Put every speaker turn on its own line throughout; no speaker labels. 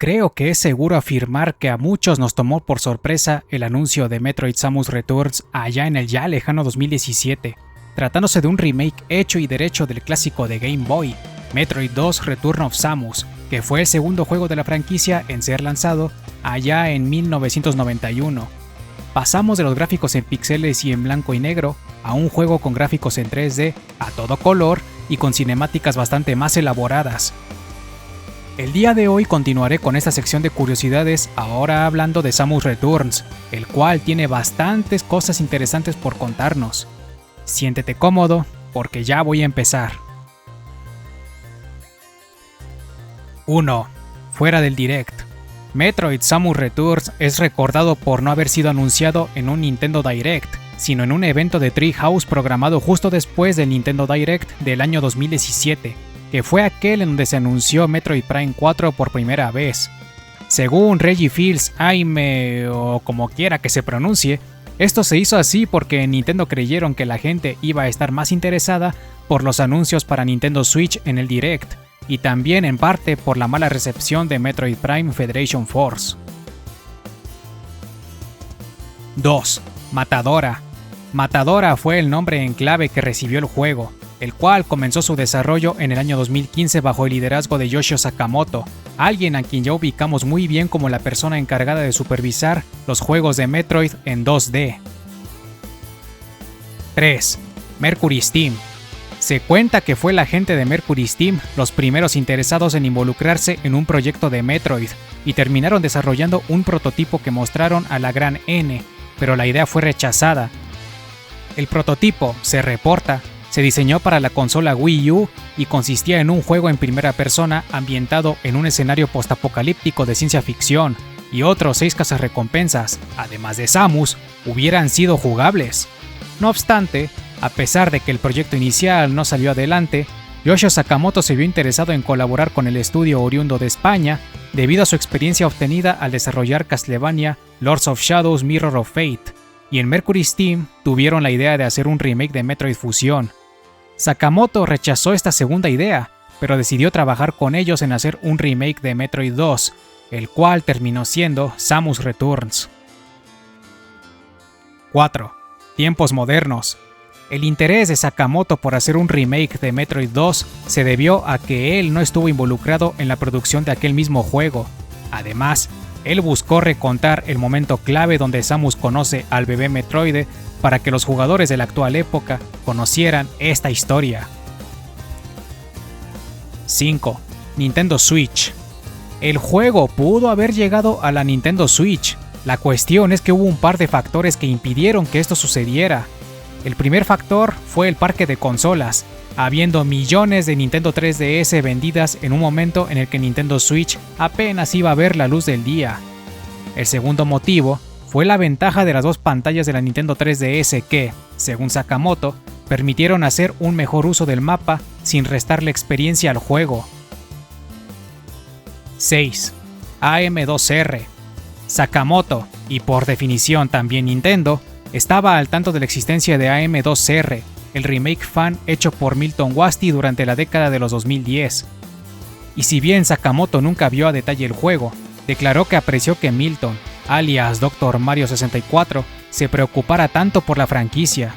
Creo que es seguro afirmar que a muchos nos tomó por sorpresa el anuncio de Metroid Samus Returns allá en el ya lejano 2017, tratándose de un remake hecho y derecho del clásico de Game Boy, Metroid 2 Return of Samus, que fue el segundo juego de la franquicia en ser lanzado allá en 1991. Pasamos de los gráficos en píxeles y en blanco y negro a un juego con gráficos en 3D a todo color y con cinemáticas bastante más elaboradas. El día de hoy continuaré con esta sección de curiosidades, ahora hablando de Samus Returns, el cual tiene bastantes cosas interesantes por contarnos. Siéntete cómodo, porque ya voy a empezar. 1. Fuera del Direct. Metroid Samus Returns es recordado por no haber sido anunciado en un Nintendo Direct, sino en un evento de Treehouse programado justo después del Nintendo Direct del año 2017. Que fue aquel en donde se anunció Metroid Prime 4 por primera vez. Según Reggie Fils-Aime, o como quiera que se pronuncie, esto se hizo así porque en Nintendo creyeron que la gente iba a estar más interesada por los anuncios para Nintendo Switch en el Direct, y también en parte por la mala recepción de Metroid Prime Federation Force. 2. Matadora. Matadora fue el nombre en clave que recibió el juego, el cual comenzó su desarrollo en el año 2015 bajo el liderazgo de Yoshio Sakamoto, alguien a quien ya ubicamos muy bien como la persona encargada de supervisar los juegos de Metroid en 2D. 3. Mercury Steam. Se cuenta que fue la gente de Mercury Steam los primeros interesados en involucrarse en un proyecto de Metroid, y terminaron desarrollando un prototipo que mostraron a la gran N, pero la idea fue rechazada. El prototipo, se reporta, se diseñó para la consola Wii U y consistía en un juego en primera persona ambientado en un escenario postapocalíptico de ciencia ficción, y otros 6 cazarrecompensas, además de Samus, hubieran sido jugables. No obstante, a pesar de que el proyecto inicial no salió adelante, Yoshio Sakamoto se vio interesado en colaborar con el estudio oriundo de España debido a su experiencia obtenida al desarrollar Castlevania Lords of Shadows Mirror of Fate, y en Mercury Steam tuvieron la idea de hacer un remake de Metroid Fusion. Sakamoto rechazó esta segunda idea, pero decidió trabajar con ellos en hacer un remake de Metroid 2, el cual terminó siendo Samus Returns. 4. Tiempos modernos. El interés de Sakamoto por hacer un remake de Metroid 2 se debió a que él no estuvo involucrado en la producción de aquel mismo juego. Además, él buscó recontar el momento clave donde Samus conoce al bebé Metroide para que los jugadores de la actual época conocieran esta historia. 5. Nintendo Switch. El juego pudo haber llegado a la Nintendo Switch. La cuestión es que hubo un par de factores que impidieron que esto sucediera. El primer factor fue el parque de consolas, habiendo millones de Nintendo 3DS vendidas en un momento en el que Nintendo Switch apenas iba a ver la luz del día. El segundo motivo fue la ventaja de las 2 pantallas de la Nintendo 3DS que, según Sakamoto, permitieron hacer un mejor uso del mapa sin restarle experiencia al juego. 6. AM2R. Sakamoto, y por definición también Nintendo, estaba al tanto de la existencia de AM2R, el remake fan hecho por Milton Wasti durante la década de los 2010. Y si bien Sakamoto nunca vio a detalle el juego, declaró que apreció que Milton, alias Dr. Mario 64, se preocupara tanto por la franquicia.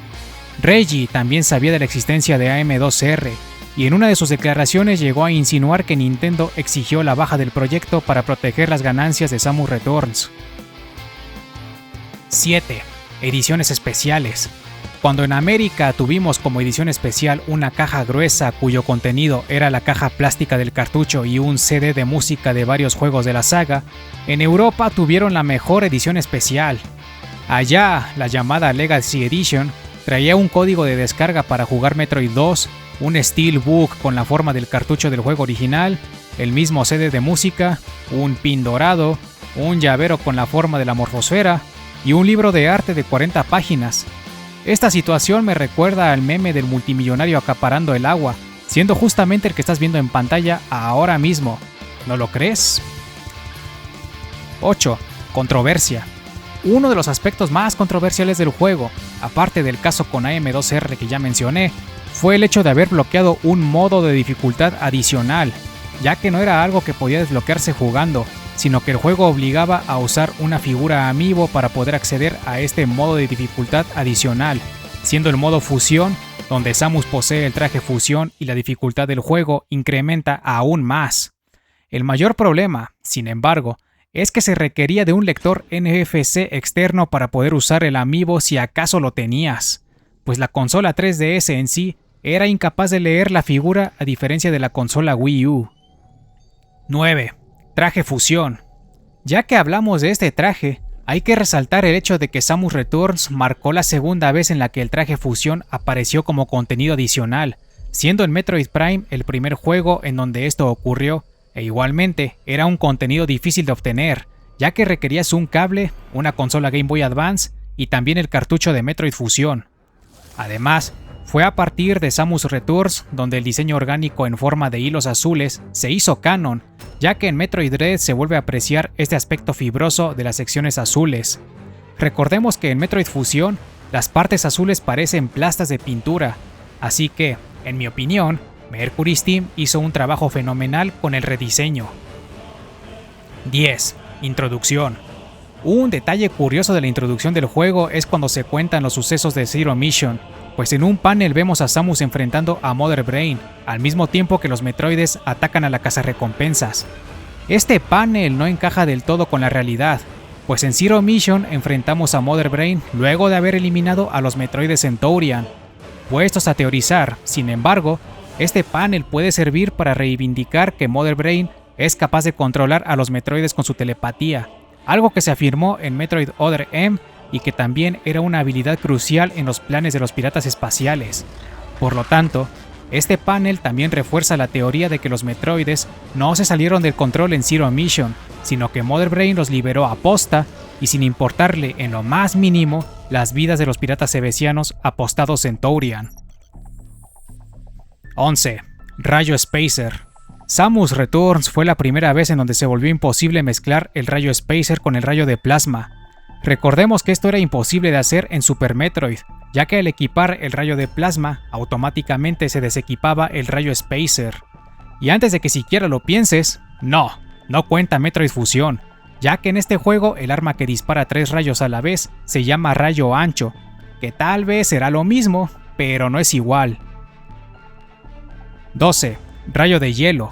Reggie también sabía de la existencia de AM2R, y en una de sus declaraciones llegó a insinuar que Nintendo exigió la baja del proyecto para proteger las ganancias de Samus Returns. 7. Ediciones especiales. Cuando en América tuvimos como edición especial una caja gruesa cuyo contenido era la caja plástica del cartucho y un CD de música de varios juegos de la saga, en Europa tuvieron la mejor edición especial. Allá, la llamada Legacy Edition traía un código de descarga para jugar Metroid 2, un Steelbook con la forma del cartucho del juego original, el mismo CD de música, un pin dorado, un llavero con la forma de la morfosfera y un libro de arte de 40 páginas. Esta situación me recuerda al meme del multimillonario acaparando el agua, siendo justamente el que estás viendo en pantalla ahora mismo. ¿No lo crees? 8. Controversia. Uno de los aspectos más controversiales del juego, aparte del caso con AM2R que ya mencioné, fue el hecho de haber bloqueado un modo de dificultad adicional, ya que no era algo que podía desbloquearse jugando, sino que el juego obligaba a usar una figura amiibo para poder acceder a este modo de dificultad adicional, siendo el modo fusión, donde Samus posee el traje fusión y la dificultad del juego incrementa aún más. El mayor problema, sin embargo, es que se requería de un lector NFC externo para poder usar el amiibo si acaso lo tenías, pues la consola 3DS en sí era incapaz de leer la figura a diferencia de la consola Wii U. 9. Traje fusión. Ya que hablamos de este traje, hay que resaltar el hecho de que Samus Returns marcó la segunda vez en la que el traje fusión apareció como contenido adicional, siendo en Metroid Prime el primer juego en donde esto ocurrió, e igualmente era un contenido difícil de obtener, ya que requerías un cable, una consola Game Boy Advance y también el cartucho de Metroid Fusión. Además, fue a partir de Samus Returns donde el diseño orgánico en forma de hilos azules se hizo canon, ya que en Metroid Dread se vuelve a apreciar este aspecto fibroso de las secciones azules. Recordemos que en Metroid Fusión, las partes azules parecen plastas de pintura, así que, en mi opinión, Mercury Steam hizo un trabajo fenomenal con el rediseño. 10. Introducción. Un detalle curioso de la introducción del juego es cuando se cuentan los sucesos de Zero Mission, pues en un panel vemos a Samus enfrentando a Mother Brain, al mismo tiempo que los Metroides atacan a la cazarrecompensas. Este panel no encaja del todo con la realidad, pues en Zero Mission enfrentamos a Mother Brain luego de haber eliminado a los Metroides Centaurian. Puestos a teorizar, sin embargo, este panel puede servir para reivindicar que Mother Brain es capaz de controlar a los Metroides con su telepatía, algo que se afirmó en Metroid Other M y que también era una habilidad crucial en los planes de los piratas espaciales. Por lo tanto, este panel también refuerza la teoría de que los Metroides no se salieron del control en Zero Mission, sino que Mother Brain los liberó a posta y sin importarle en lo más mínimo las vidas de los piratas cebesianos apostados Centaurian. 11. Rayo Spacer. Samus Returns fue la primera vez en donde se volvió imposible mezclar el rayo Spacer con el rayo de plasma. Recordemos que esto era imposible de hacer en Super Metroid, ya que al equipar el rayo de plasma, automáticamente se desequipaba el rayo Spacer. Y antes de que siquiera lo pienses, no cuenta Metroid Fusión, ya que en este juego el arma que dispara 3 rayos a la vez se llama rayo ancho, que tal vez será lo mismo, pero no es igual. 12. Rayo de hielo.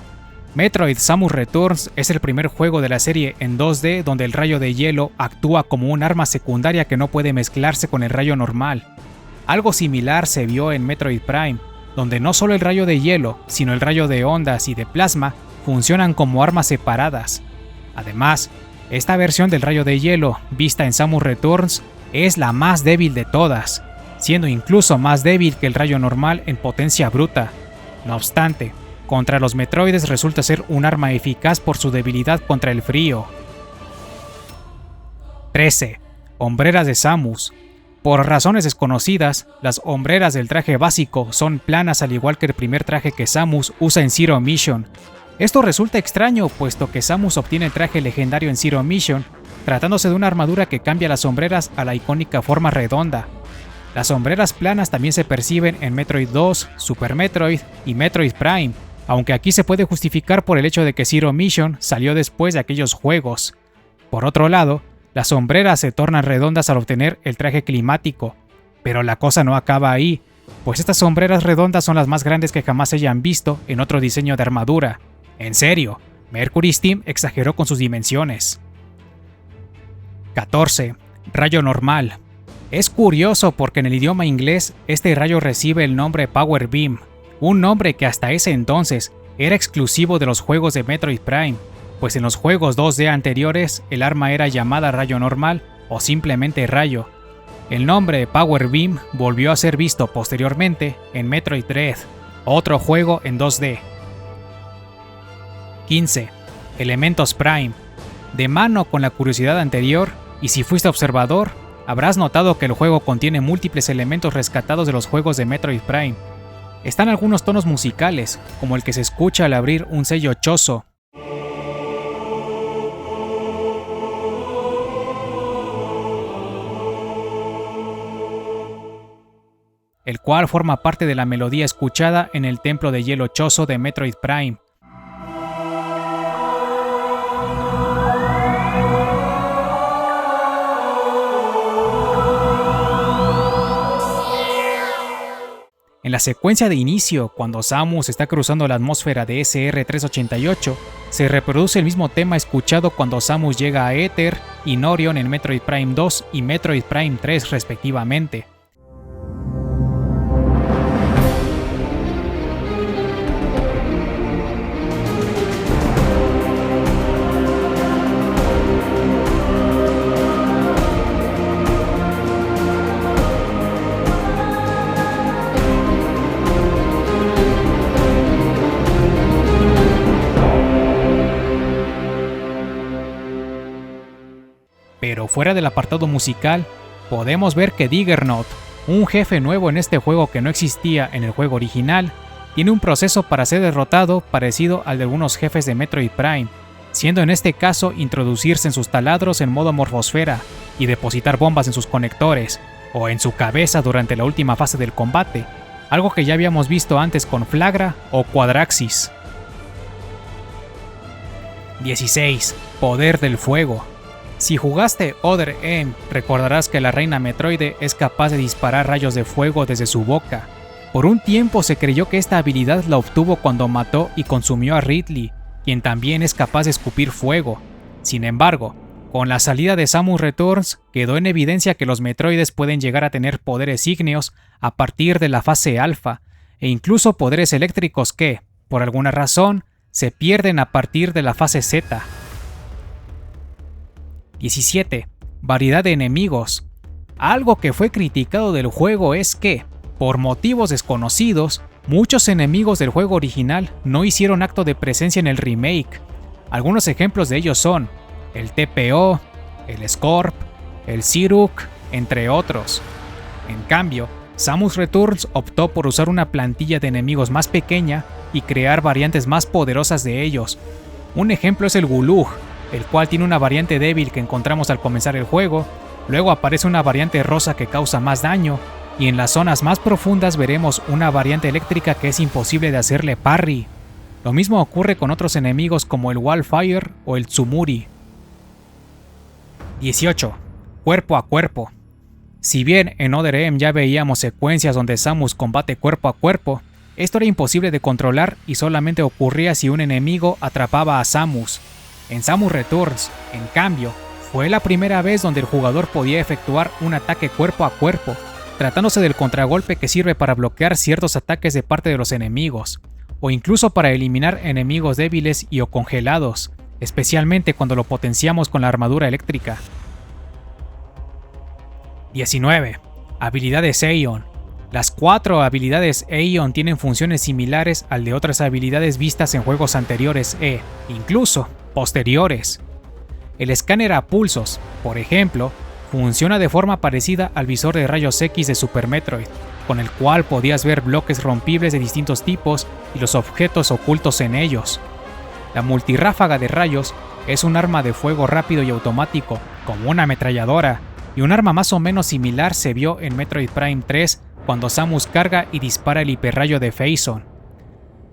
Metroid Samus Returns es el primer juego de la serie en 2D donde el rayo de hielo actúa como un arma secundaria que no puede mezclarse con el rayo normal. Algo similar se vio en Metroid Prime, donde no solo el rayo de hielo, sino el rayo de ondas y de plasma funcionan como armas separadas. Además, esta versión del rayo de hielo, vista en Samus Returns, es la más débil de todas, siendo incluso más débil que el rayo normal en potencia bruta. No obstante, contra los Metroides resulta ser un arma eficaz por su debilidad contra el frío. 13. Hombreras de Samus. Por razones desconocidas, las hombreras del traje básico son planas al igual que el primer traje que Samus usa en Zero Mission. Esto resulta extraño puesto que Samus obtiene el traje legendario en Zero Mission, tratándose de una armadura que cambia las hombreras a la icónica forma redonda. Las hombreras planas también se perciben en Metroid 2, Super Metroid y Metroid Prime, aunque aquí se puede justificar por el hecho de que Zero Mission salió después de aquellos juegos. Por otro lado, las sombreras se tornan redondas al obtener el traje climático, pero la cosa no acaba ahí, pues estas sombreras redondas son las más grandes que jamás se hayan visto en otro diseño de armadura. En serio, Mercury Steam exageró con sus dimensiones. 14. Rayo normal. Es curioso porque en el idioma inglés este rayo recibe el nombre Power Beam, un nombre que hasta ese entonces era exclusivo de los juegos de Metroid Prime, pues en los juegos 2D anteriores el arma era llamada rayo normal o simplemente rayo. El nombre Power Beam volvió a ser visto posteriormente en Metroid Dread, otro juego en 2D. 15. Elementos Prime. De mano con la curiosidad anterior, y si fuiste observador, habrás notado que el juego contiene múltiples elementos rescatados de los juegos de Metroid Prime. Están algunos tonos musicales, como el que se escucha al abrir un sello Chozo, el cual forma parte de la melodía escuchada en el templo de hielo Chozo de Metroid Prime. En la secuencia de inicio, cuando Samus está cruzando la atmósfera de SR-388, se reproduce el mismo tema escuchado cuando Samus llega a Aether y Norion en Metroid Prime 2 y Metroid Prime 3 respectivamente. Pero fuera del apartado musical, podemos ver que Diggernaut, un jefe nuevo en este juego que no existía en el juego original, tiene un proceso para ser derrotado parecido al de algunos jefes de Metroid Prime, siendo en este caso introducirse en sus taladros en modo morfosfera y depositar bombas en sus conectores, o en su cabeza durante la última fase del combate, algo que ya habíamos visto antes con Flagra o Quadraxis. 16. Poder del fuego. Si jugaste Other M, recordarás que la reina Metroide es capaz de disparar rayos de fuego desde su boca. Por un tiempo se creyó que esta habilidad la obtuvo cuando mató y consumió a Ridley, quien también es capaz de escupir fuego. Sin embargo, con la salida de Samus Returns, quedó en evidencia que los Metroides pueden llegar a tener poderes ígneos a partir de la fase alfa, e incluso poderes eléctricos que, por alguna razón, se pierden a partir de la fase Z. 17. Variedad de enemigos. Algo que fue criticado del juego es que, por motivos desconocidos, muchos enemigos del juego original no hicieron acto de presencia en el remake. Algunos ejemplos de ellos son el TPO, el Scorp, el Ziruk, entre otros. En cambio, Samus Returns optó por usar una plantilla de enemigos más pequeña y crear variantes más poderosas de ellos. Un ejemplo es el Gulug, el cual tiene una variante débil que encontramos al comenzar el juego, luego aparece una variante rosa que causa más daño, y en las zonas más profundas veremos una variante eléctrica que es imposible de hacerle parry. Lo mismo ocurre con otros enemigos como el Wildfire o el Tsumuri. 18. Cuerpo a cuerpo. Si bien en Other M ya veíamos secuencias donde Samus combate cuerpo a cuerpo, esto era imposible de controlar y solamente ocurría si un enemigo atrapaba a Samus. En Samus Returns, en cambio, fue la primera vez donde el jugador podía efectuar un ataque cuerpo a cuerpo, tratándose del contragolpe que sirve para bloquear ciertos ataques de parte de los enemigos, o incluso para eliminar enemigos débiles y o congelados, especialmente cuando lo potenciamos con la armadura eléctrica. 19. Habilidades Aeon. Las 4 habilidades Aeon tienen funciones similares al de otras habilidades vistas en juegos anteriores incluso posteriores. El escáner a pulsos, por ejemplo, funciona de forma parecida al visor de rayos X de Super Metroid, con el cual podías ver bloques rompibles de distintos tipos y los objetos ocultos en ellos. La multirráfaga de rayos es un arma de fuego rápido y automático, como una ametralladora, y un arma más o menos similar se vio en Metroid Prime 3 cuando Samus carga y dispara el hiperrayo de Phazon.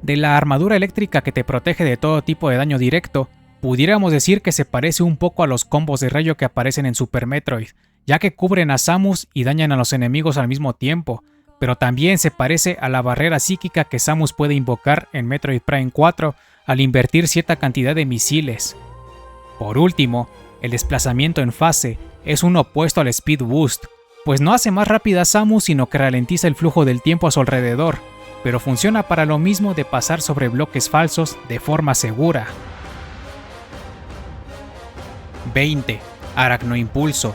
De la armadura eléctrica que te protege de todo tipo de daño directo, pudiéramos decir que se parece un poco a los combos de rayo que aparecen en Super Metroid, ya que cubren a Samus y dañan a los enemigos al mismo tiempo, pero también se parece a la barrera psíquica que Samus puede invocar en Metroid Prime 4 al invertir cierta cantidad de misiles. Por último, el desplazamiento en fase es un opuesto al Speed Boost, pues no hace más rápida a Samus sino que ralentiza el flujo del tiempo a su alrededor, pero funciona para lo mismo de pasar sobre bloques falsos de forma segura. 20. Aracnoimpulso.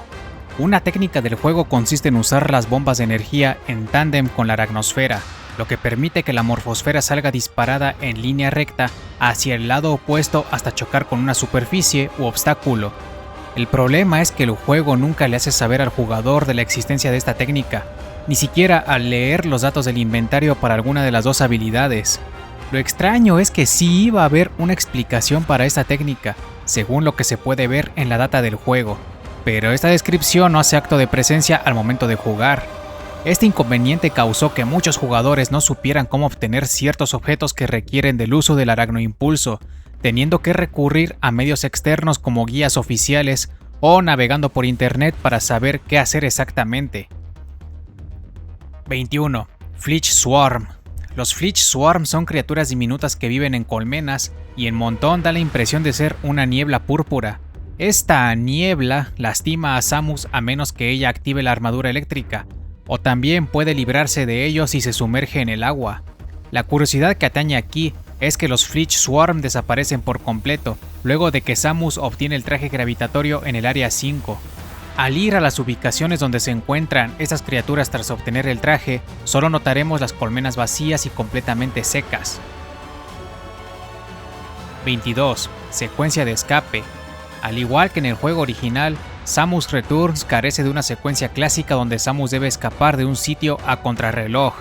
Una técnica del juego consiste en usar las bombas de energía en tándem con la aracnosfera, lo que permite que la morfosfera salga disparada en línea recta hacia el lado opuesto hasta chocar con una superficie u obstáculo. El problema es que el juego nunca le hace saber al jugador de la existencia de esta técnica, ni siquiera al leer los datos del inventario para alguna de las dos habilidades. Lo extraño es que sí iba a haber una explicación para esta técnica, según lo que se puede ver en la data del juego, pero esta descripción no hace acto de presencia al momento de jugar. Este inconveniente causó que muchos jugadores no supieran cómo obtener ciertos objetos que requieren del uso del aracnoimpulso, teniendo que recurrir a medios externos como guías oficiales o navegando por internet para saber qué hacer exactamente. 21. Fleet Swarm. Los Fleet Swarm son criaturas diminutas que viven en colmenas y en montón da la impresión de ser una niebla púrpura. Esta niebla lastima a Samus a menos que ella active la armadura eléctrica, o también puede librarse de ellos si se sumerge en el agua. La curiosidad que atañe aquí es que los Fleet Swarm desaparecen por completo, luego de que Samus obtiene el traje gravitatorio en el área 5. Al ir a las ubicaciones donde se encuentran estas criaturas tras obtener el traje, solo notaremos las colmenas vacías y completamente secas. 22. Secuencia de escape. Al igual que en el juego original, Samus Returns carece de una secuencia clásica donde Samus debe escapar de un sitio a contrarreloj.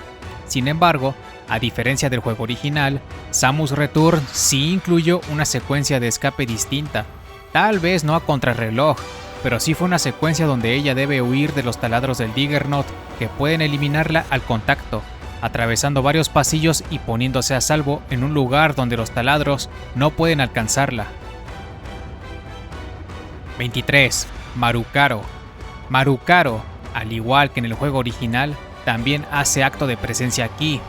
Sin embargo, a diferencia del juego original, Samus Returns sí incluyó una secuencia de escape distinta, tal vez no a contrarreloj, pero sí fue una secuencia donde ella debe huir de los taladros del Diggernaut que pueden eliminarla al contacto, atravesando varios pasillos y poniéndose a salvo en un lugar donde los taladros no pueden alcanzarla. 23. Marukaro. Marukaro, al igual que en el juego original, también hace acto de presencia aquí.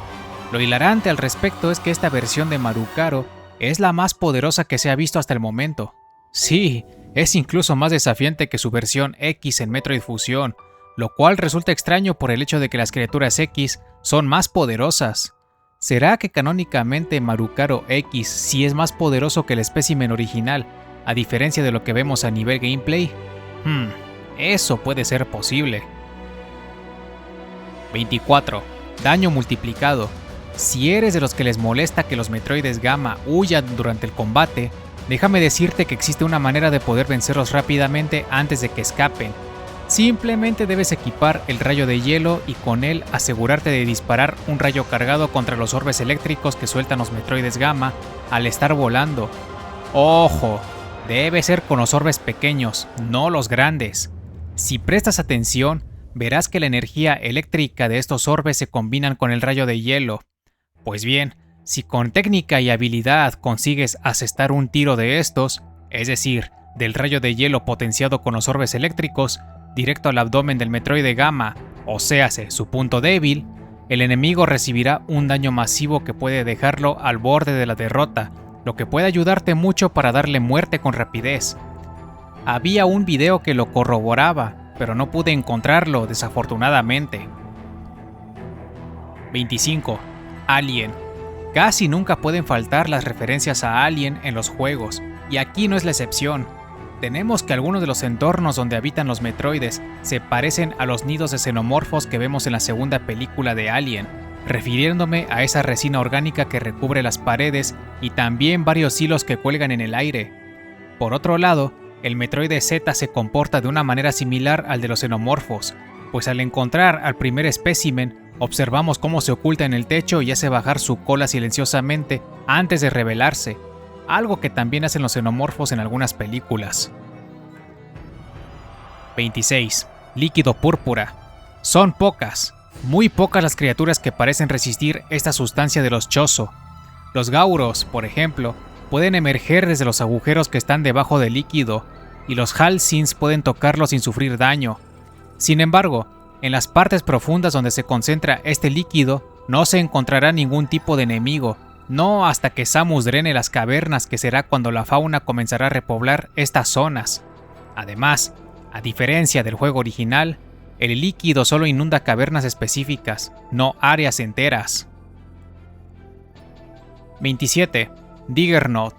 Lo hilarante al respecto es que esta versión de Marukaro es la más poderosa que se ha visto hasta el momento. Sí, es incluso más desafiante que su versión X en Metroid Fusion, lo cual resulta extraño por el hecho de que las criaturas X son más poderosas. ¿Será que canónicamente Marukaro X sí es más poderoso que el espécimen original, a diferencia de lo que vemos a nivel gameplay? Eso puede ser posible. 24. Daño multiplicado. Si eres de los que les molesta que los Metroides Gamma huyan durante el combate, déjame decirte que existe una manera de poder vencerlos rápidamente antes de que escapen. Simplemente debes equipar el rayo de hielo y con él asegurarte de disparar un rayo cargado contra los orbes eléctricos que sueltan los Metroides Gamma al estar volando. ¡Ojo! Debe ser con los orbes pequeños, no los grandes. Si prestas atención, verás que la energía eléctrica de estos orbes se combinan con el rayo de hielo. Pues bien, si con técnica y habilidad consigues asestar un tiro de estos, es decir, del rayo de hielo potenciado con los orbes eléctricos, directo al abdomen del Metroide Gamma, o séase su punto débil, el enemigo recibirá un daño masivo que puede dejarlo al borde de la derrota, lo que puede ayudarte mucho para darle muerte con rapidez. Había un video que lo corroboraba, pero no pude encontrarlo desafortunadamente. 25. Alien. Casi nunca pueden faltar las referencias a Alien en los juegos, y aquí no es la excepción. Tenemos que algunos de los entornos donde habitan los Metroides se parecen a los nidos de xenomorfos que vemos en la segunda película de Alien, refiriéndome a esa resina orgánica que recubre las paredes y también varios hilos que cuelgan en el aire. Por otro lado, el Metroide Z se comporta de una manera similar al de los xenomorfos, pues al encontrar al primer espécimen, observamos cómo se oculta en el techo y hace bajar su cola silenciosamente antes de revelarse, algo que también hacen los xenomorfos en algunas películas. 26. Líquido púrpura. Son pocas, muy pocas las criaturas que parecen resistir esta sustancia de los Chozo. Los Gauros, por ejemplo, pueden emerger desde los agujeros que están debajo del líquido, y los Halcins pueden tocarlo sin sufrir daño. Sin embargo, en las partes profundas donde se concentra este líquido, no se encontrará ningún tipo de enemigo, no hasta que Samus drene las cavernas, que será cuando la fauna comenzará a repoblar estas zonas. Además, a diferencia del juego original, el líquido solo inunda cavernas específicas, no áreas enteras. 27. Diggernaut.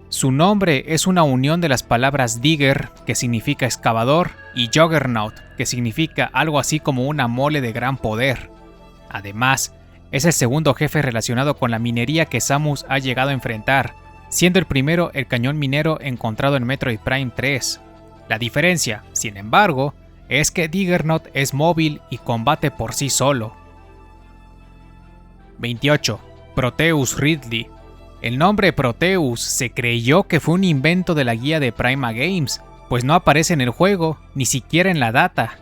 Su nombre es una unión de las palabras Digger, que significa excavador, y Juggernaut, que significa algo así como una mole de gran poder. Además, es el segundo jefe relacionado con la minería que Samus ha llegado a enfrentar, siendo el primero el cañón minero encontrado en Metroid Prime 3. La diferencia, sin embargo, es que Diggernaut es móvil y combate por sí solo. 28. Proteus Ridley. El nombre Proteus se creyó que fue un invento de la guía de Prima Games, pues no aparece en el juego, ni siquiera en la data.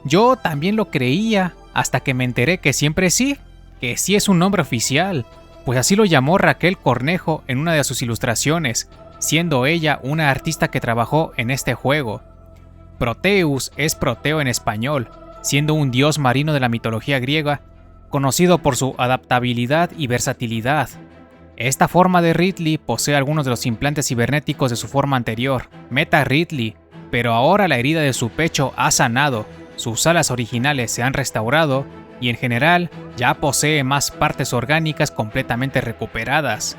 Yo también lo creía, hasta que me enteré que siempre sí, que sí es un nombre oficial, pues así lo llamó Raquel Cornejo en una de sus ilustraciones, siendo ella una artista que trabajó en este juego. Proteus es Proteo en español, siendo un dios marino de la mitología griega, conocido por su adaptabilidad y versatilidad. Esta forma de Ridley posee algunos de los implantes cibernéticos de su forma anterior, Meta Ridley, pero ahora la herida de su pecho ha sanado, sus alas originales se han restaurado y en general ya posee más partes orgánicas completamente recuperadas.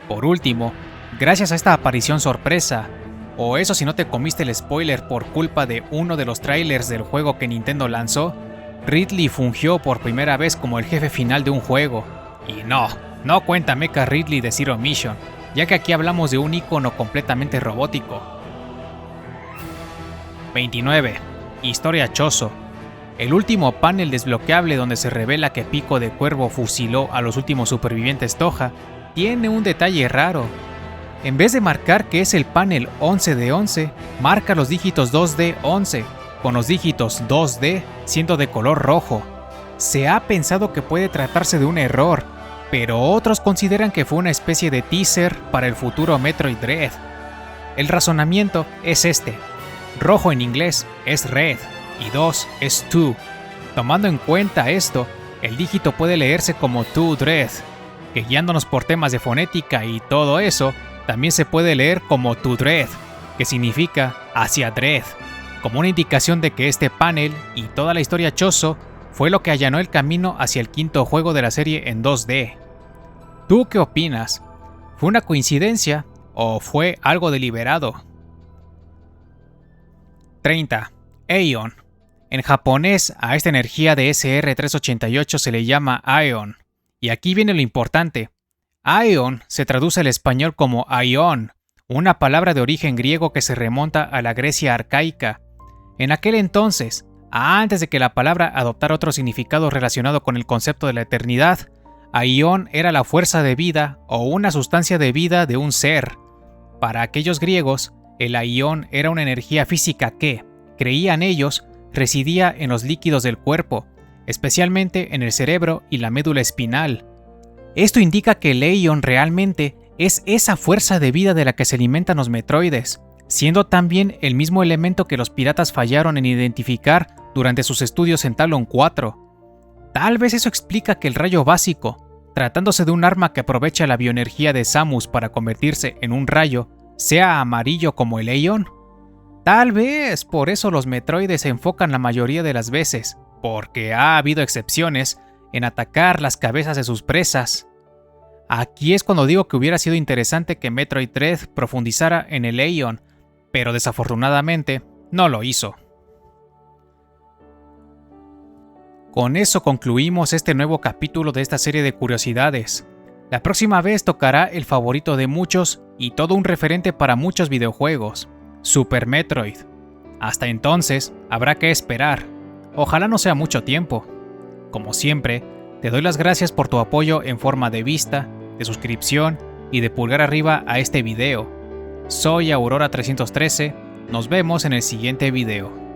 Por último, gracias a esta aparición sorpresa, o eso si no te comiste el spoiler por culpa de uno de los trailers del juego que Nintendo lanzó, Ridley fungió por primera vez como el jefe final de un juego. Y no cuenta Mecha Ridley de Zero Mission, ya que aquí hablamos de un icono completamente robótico. 29. Historia Chozo. El último panel desbloqueable donde se revela que Pico de Cuervo fusiló a los últimos supervivientes Toja, tiene un detalle raro. En vez de marcar que es el panel 11 de 11, marca los dígitos 2D 11, con los dígitos 2D siendo de color rojo. Se ha pensado que puede tratarse de un error, pero otros consideran que fue una especie de teaser para el futuro Metroid Dread. El razonamiento es este: rojo en inglés es red y 2 es 2. Tomando en cuenta esto, el dígito puede leerse como 2 Dread, que guiándonos por temas de fonética y todo eso, también se puede leer como To Dread, que significa hacia Dread, como una indicación de que este panel y toda la historia Chozo fue lo que allanó el camino hacia el quinto juego de la serie en 2D. ¿Tú qué opinas? ¿Fue una coincidencia o fue algo deliberado? 30. Aion. En japonés a esta energía de SR388 se le llama Aion. Y aquí viene lo importante. Aion se traduce al español como aion, una palabra de origen griego que se remonta a la Grecia arcaica. En aquel entonces, antes de que la palabra adoptara otro significado relacionado con el concepto de la eternidad, aion era la fuerza de vida o una sustancia de vida de un ser. Para aquellos griegos, el aion era una energía física que, creían ellos, residía en los líquidos del cuerpo, especialmente en el cerebro y la médula espinal. Esto indica que el aion realmente es esa fuerza de vida de la que se alimentan los Metroides, siendo también el mismo elemento que los piratas fallaron en identificar durante sus estudios en Talon 4. Tal vez eso explica que el rayo básico, tratándose de un arma que aprovecha la bioenergía de Samus para convertirse en un rayo, sea amarillo como el aion. Tal vez por eso los Metroides se enfocan la mayoría de las veces, porque ha habido excepciones, en atacar las cabezas de sus presas. Aquí es cuando digo que hubiera sido interesante que Metroid Dread profundizara en el aion, pero desafortunadamente no lo hizo. Con eso concluimos este nuevo capítulo de esta serie de curiosidades. La próxima vez tocará el favorito de muchos y todo un referente para muchos videojuegos, Super Metroid. Hasta entonces, habrá que esperar. Ojalá no sea mucho tiempo. Como siempre, te doy las gracias por tu apoyo en forma de vista, de suscripción y de pulgar arriba a este video. Soy Aurora313, nos vemos en el siguiente video.